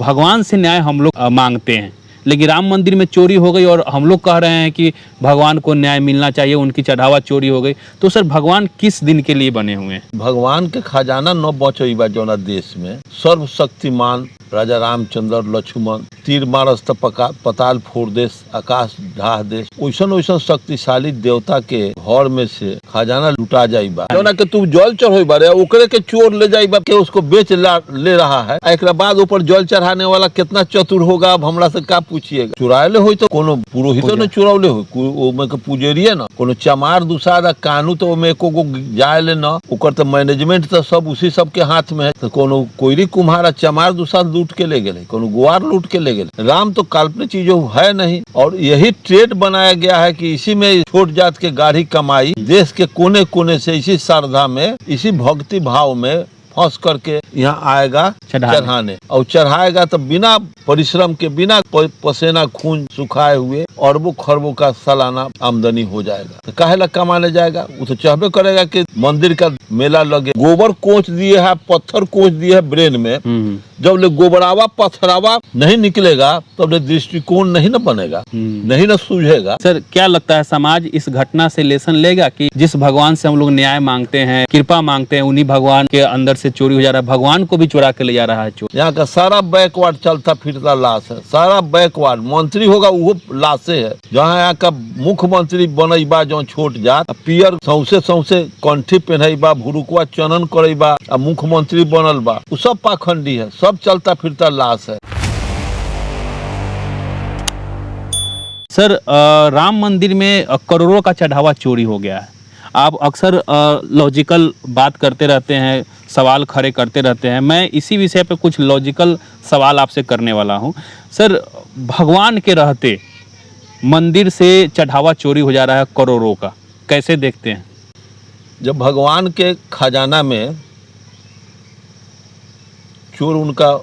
भगवान से न्याय हम लोग मांगते हैं, लेकिन राम मंदिर में चोरी हो गई और हम लोग कह रहे हैं कि भगवान को न्याय मिलना चाहिए, उनकी चढ़ावा चोरी हो गई। तो सर भगवान किस दिन के लिए बने हुए हैं? भगवान के खजाना न बचई बा जौना देश में। सर्वशक्तिमान राजा रामचंद्र लक्ष्मण तीर मारस त पताल फोड़ देश आकाश ढाह देश, ओइसन ओइसन शक्तिशाली देवता के घर में से खजाना लुटा जाई बा। जौना के तू जल चढ़ोई बारे ओकरे के चोर ले जाई बा के उसको बेच ले रहा है। एकरा बाद ऊपर जल चढ़ाने वाला कितना चतुर होगा, अब हमरा से का पूछिएगा। चुराएले होई तो कोनो पुरोहितो ने चुरावले होई, ओमे के पुजेरिये न कोनो चमार दुसादा कानू तो ओमे एको गो जाएले न, ओकर तो मैनेजमेंट तो सब उसी सब के हाथ में है। तो कोनो कोयरी कुम्हारा चमार दुसाद लूट के ले गए, कोनो गुआर लूट के ले गए। राम तो काल्पनिक चीज है नहीं, और यही ट्रेड बनाया गया है कि इसी में छोट जात के गाढ़ी कमाई देश के कोने कोने से इसी श्रद्धा में, इसी भक्ति भाव में फंस करके यहाँ आएगा चढ़ाने, और चढ़ाएगा तो बिना परिश्रम के, बिना पसीना खून सुखाए हुए अरबों खरबों का सालाना आमदनी हो जाएगा। तो काहे ला कमाने जाएगा? वो तो चाहबे करेगा कि मंदिर का मेला लगे। गोबर कोच दिए है, पत्थर कोच दिए है ब्रेन में, जब ले गोबरावा पत्थरावा नहीं निकलेगा तब ले दृष्टिकोण नहीं न बनेगा, नहीं न सूझेगा। सर क्या लगता है समाज इस घटना से लेसन लेगा कि जिस भगवान से हम लोग न्याय मांगते हैं, कृपा मांगते हैं, उन्हीं भगवान के अंदर से चोरी हो जा रहा है, भगवान को भी चुरा के ले जा रहा है चोर। यहाँ का सारा बैकवर्ड चलता फिरता लाश है, सारा बैकवर्ड। मंत्री होगा वो लाशे है। जहाँ यहाँ का मुख्यमंत्री बनईबा जो छोट जात, पियर सौसे सौसे कंठी पहनईबा, भुरुकुआ चनन करईबा, मुख्यमंत्री बनल बा, वो सब पाखंडी है, सब चलता फिरता लाश है। सर राम मंदिर में करोड़ों का चढ़ावा चोरी हो गया है। आप अक्सर लॉजिकल बात करते रहते हैं, सवाल खड़े करते रहते हैं। मैं इसी विषय पे कुछ लॉजिकल सवाल आपसे करने वाला हूं। सर भगवान के रहते मंदिर से चढ़ावा चोरी हो जा रहा है करोड़ों का, कैसे देखते हैं? जब भगवान के खजाना में चोर उनका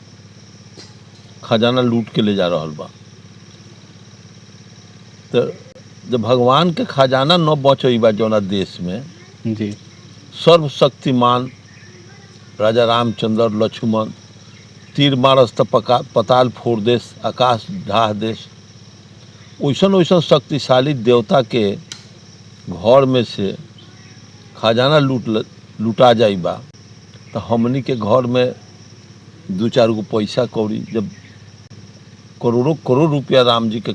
खजाना लूट के ले जा रहा बा, तो जब भगवान के खजाना न बचई बा जौना देश में जी, सर्वशक्तिमान राजा रामचंद्र लक्ष्मण तीर मारस त पताल फोड़ देश आकाश ढाह देश, ओइसन ओइसन शक्तिशाली देवता के घर में से खजाना लुटा जाई बा, तो हमनी के घर में दो चार गो पैसा कौड़ी, जब करोड़ों करोड़ रुपया राम जी के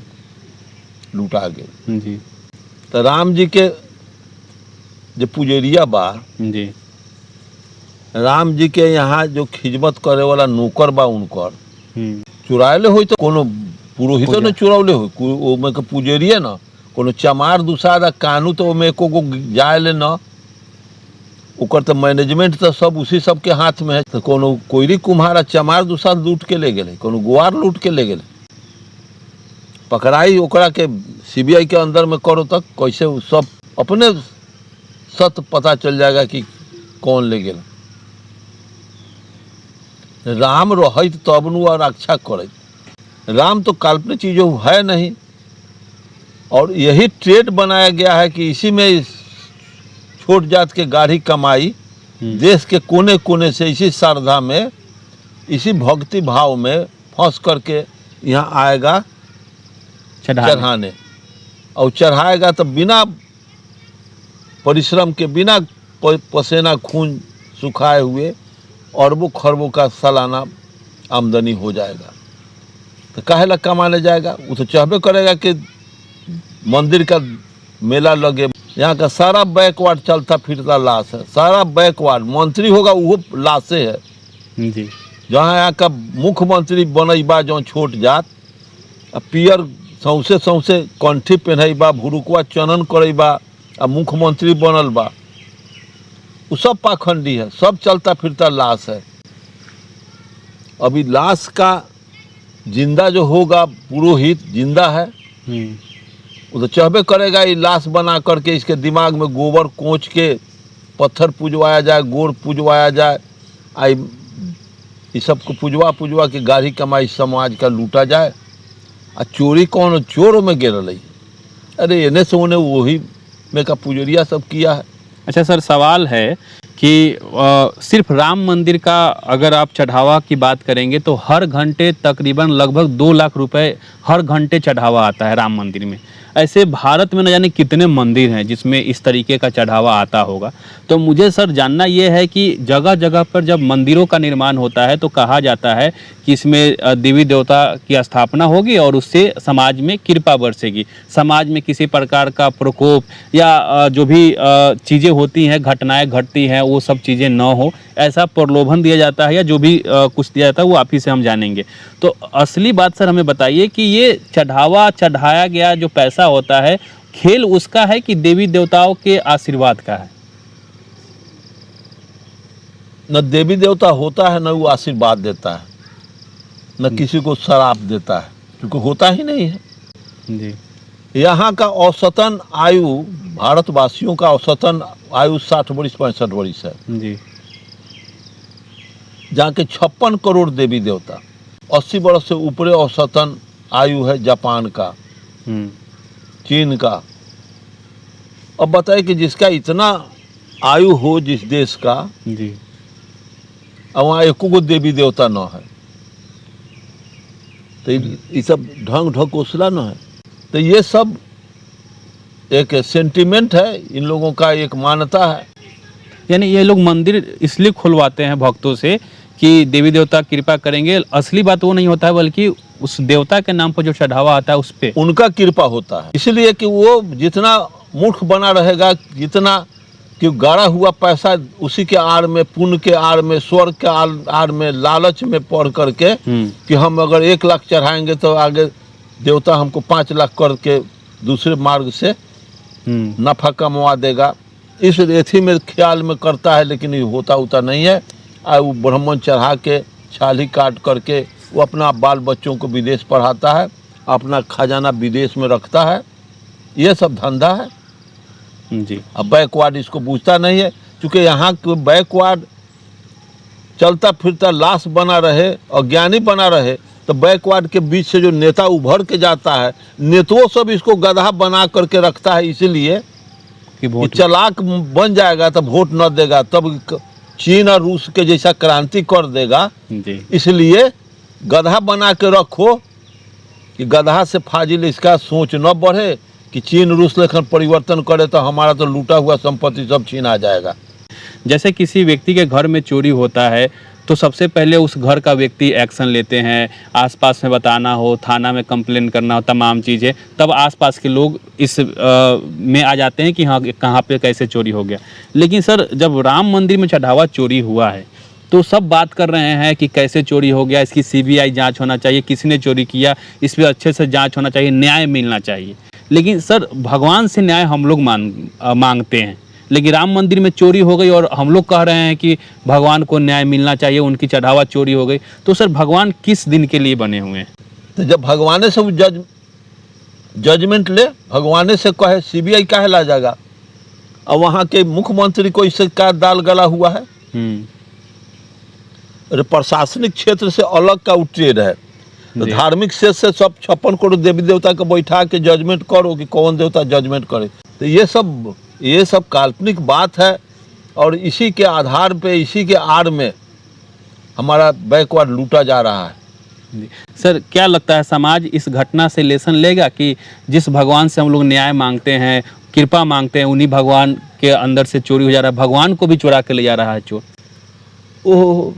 लुटा गए जी, तो राम जी के जो पुजेरिया बा जी, राम जी के यहाँ जो खिदमत करे वाला नौकर बा, उनकर चुराएले होई तो कोनो पुरोहितो ने चुरावले होई, ओमे के पुजेरिये न, कोनो चमार दुसादा कानू तो ओमे एको गो जाएले न, ओकर तो मैनेजमेंट तो सब उसी सब के हाथ में है। तो कोनो कोयरी कुम्हारा चमार दुसाद लूट के ले गए, कोनो गुआर लूट के ले गए, पकड़ाई ओकरा के सीबीआई के अंदर में करो तक कैसे सब अपने सत्य पता चल जाएगा कि कौन ले गया। राम रहित तबनु और रक्षा करे। राम तो काल्पनिक चीज है नहीं, और यही ट्रेड बनाया गया है कि इसी में छोट जात के गाढ़ी कमाई देश के कोने कोने से, इसी श्रद्धा में, इसी भक्ति भाव में फंस करके यहाँ आएगा चढ़ाने, और चढ़ाएगा तो बिना परिश्रम के, बिना पसीना खून सुखाए हुए अरबों खरबों का सालाना आमदनी हो जाएगा। तो काहे ला कमाने जाएगा? वो तो चाहबे करेगा कि मंदिर का मेला लगे। यहाँ का सारा बैकवर्ड चलता फिरता लाश है, सारा बैकवर्ड। मंत्री होगा वो लाशे है जी, जहाँ यहाँ का मुख्यमंत्री बनईबा जो छोट जात, पियर सौसे सौसे कंठी पहनईबा, भुरुकुआ चनन करईबा, मुख्यमंत्री बनल बा, वो सब पाखंडी है, सब चलता फिरता लाश है। अभी लाश का जिंदा जो होगा, पुरोहित जिंदा है, वो तो चाहबे करेगा ये लाश बना करके इसके दिमाग में गोबर कोच के पत्थर पुजवाया जाए, गोड़ पुजवाया जाए, आई ये सबको पुजवा के गाढ़ी कमाई समाज का लूटा जाए। आ चोरी कौन चोरों में गिर रही? अरे इन्हें से उन्हें वही में का पुजरिया सब किया है। अच्छा सर, सवाल है कि सिर्फ राम मंदिर का अगर आप चढ़ावा की बात करेंगे तो हर घंटे तकरीबन लगभग 2 लाख रुपए हर घंटे चढ़ावा आता है राम मंदिर में। ऐसे भारत में न जाने कितने मंदिर हैं जिसमें इस तरीके का चढ़ावा आता होगा। तो मुझे सर जानना ये है कि जगह जगह पर जब मंदिरों का निर्माण होता है तो कहा जाता है कि इसमें देवी देवता की स्थापना होगी और उससे समाज में कृपा बरसेगी, समाज में किसी प्रकार का प्रकोप या जो भी चीज़ें होती हैं, घटनाएं घटती हैं, वो सब चीज़ें न हो, ऐसा प्रलोभन दिया जाता है या जो भी कुछ दिया जाता है वो आप ही से हम जानेंगे। तो असली बात सर हमें बताइए कि ये चढ़ावा चढ़ाया गया जो पैसा होता है, खेल उसका है कि देवी देवताओं के आशीर्वाद का है? न देवी देवता होता है, न वो आशीर्वाद देता है, न किसी को शराप देता है, क्योंकि होता ही नहीं है। जी। यहाँ का औसतन आयु, भारतवासियों का औसतन आयु 60 वर्ष 65 वर्ष है। जी। जहाँ के 56 करोड़ देवी देवता, 80 वर्ष से ऊपर औसतन आयु है जापान का, चीन का। अब बताए कि जिसका इतना आयु हो जिस देश का, जी। और वहाँ एको गो देवी देवता न है, तो ये सब ढंग ढकोसला न है। तो ये सब एक सेंटिमेंट है, इन लोगों का एक मान्यता है। यानी ये लोग मंदिर इसलिए खुलवाते हैं भक्तों से कि देवी देवता कृपा करेंगे, असली बात वो नहीं होता है, बल्कि उस देवता के नाम पर जो चढ़ावा आता है उस पे उनका कृपा होता है। इसलिए कि वो जितना मूर्ख बना रहेगा, जितना कि गाड़ा हुआ पैसा उसी के आड़ में, पुण्य के आड़ में, स्वर्ग के आड़ में, लालच में पढ़ करके कि हम अगर 1 लाख चढ़ाएंगे तो आगे देवता हमको 5 लाख करके दूसरे मार्ग से नफा कमवा देगा, इस रेथी में ख्याल में करता है। लेकिन ये होता नहीं है। वो ब्राह्मण चढ़ा के छाली काट करके वो अपना बाल बच्चों को विदेश पढ़ाता है, अपना खजाना विदेश में रखता है। ये सब धंधा है जी। अब बैकवर्ड इसको बूझता नहीं है, क्योंकि यहाँ के बैकवर्ड चलता फिरता लाश बना रहे, अज्ञानी बना रहे, तो बैकवर्ड के बीच से जो नेता उभर के जाता है, नेताओं सब इसको गधा बना करके रखता है, इसलिए कि चालाक बन जाएगा तो वोट न देगा, तब चीन और रूस के जैसा क्रांति कर देगा जी। इसलिए गधा बना के रखो कि गधा से फाजिल इसका सोच न बढ़े कि चीन रूस लेखन परिवर्तन करे तो हमारा तो लूटा हुआ संपत्ति सब छीना जाएगा। जैसे किसी व्यक्ति के घर में चोरी होता है तो सबसे पहले उस घर का व्यक्ति एक्शन लेते हैं, आसपास में बताना हो, थाना में कंप्लेन करना हो, तमाम चीज़ें, तब आसपास के लोग इस में आ जाते हैं कि हाँ कहाँ पे कैसे चोरी हो गया। लेकिन सर जब राम मंदिर में चढ़ावा चोरी हुआ है तो सब बात कर रहे हैं कि कैसे चोरी हो गया, इसकी सीबीआई जांच होना चाहिए, किसने चोरी किया इस पर अच्छे से जांच होना चाहिए, न्याय मिलना चाहिए। लेकिन सर भगवान से न्याय हम लोग मांगते हैं, लेकिन राम मंदिर में चोरी हो गई और हम लोग कह रहे हैं कि भगवान को न्याय मिलना चाहिए, उनकी चढ़ावा चोरी हो गई। तो सर भगवान किस दिन के लिए बने हुए हैं? तो जब भगवान से जजमेंट ले, भगवान से कहे, सीबीआई काहे ला जाएगा? और वहाँ के मुख्यमंत्री को इससे क्या दाल गला हुआ है? अरे प्रशासनिक क्षेत्र से अलग का ट्रेड है, तो धार्मिक से सब 56 करोड़ देवी देवता को बैठा के जजमेंट करो कि कौन देवता जजमेंट करे। तो ये सब काल्पनिक बात है, और इसी के आधार पे, इसी के आड़ में हमारा बैकवर्ड लूटा जा रहा है। सर क्या लगता है समाज इस घटना से लेसन लेगा कि जिस भगवान से हम लोग न्याय मांगते हैं, कृपा मांगते हैं, उन्हीं भगवान के अंदर से चोरी हो जा रहा है, भगवान को भी चुरा के ले जा रहा है चोर? ओह,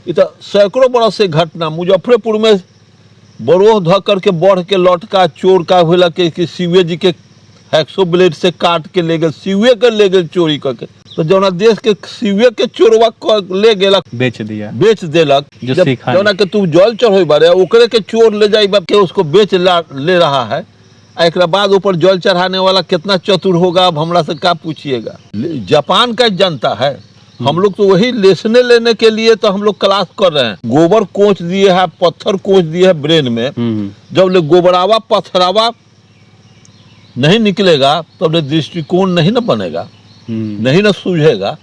ये तो सैकड़ों बरस से घटना मुजफ्फरपुर में बरोह ध करके बढ़ के लौटका चोर का हुआ कि शिवे जी के हैक्सो ब्लेड से काट के ले गए, शिवे के ले गए चोरी करके। तो जौना देश के शिवे के चोरवा ले गेलक, बेच देलक, जौना के तू जल चढ़ोई बारे ओकरे के चोर ले जाई के उसको ले रहा है। एक बाद ऊपर जल चढ़ाने वाला कितना चतुर होगा, अब हमरा से क्या पूछिएगा। जापान का जनता है, हम लोग तो वही लेसने लेने के लिए तो हम लोग क्लास कर रहे हैं। गोबर कोच दिए है, पत्थर कोच दिए है ब्रेन में, जब ले गोबरावा पत्थरावा नहीं निकलेगा तब ले दृष्टिकोण नहीं न बनेगा, नहीं न सूझेगा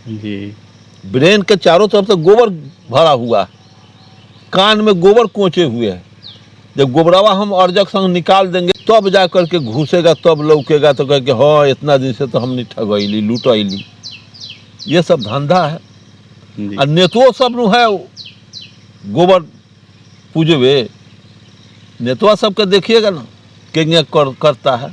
जी। ब्रेन के चारों तरफ से गोबर भरा हुआ है, कान में गोबर कोचे हुए हैं। जब गोबरावा हम अर्जक संग निकाल देंगे तब जा करके घुसेगा, तब लौकेगा, तो कह के हाँ इतना दिन से तो हमने ठगैली लूटैली। ये सब धंधा है। जी। और नेतुओं सब नु है गोबर पूजवे, नेतवा सबके देखिएगा ना, करता है।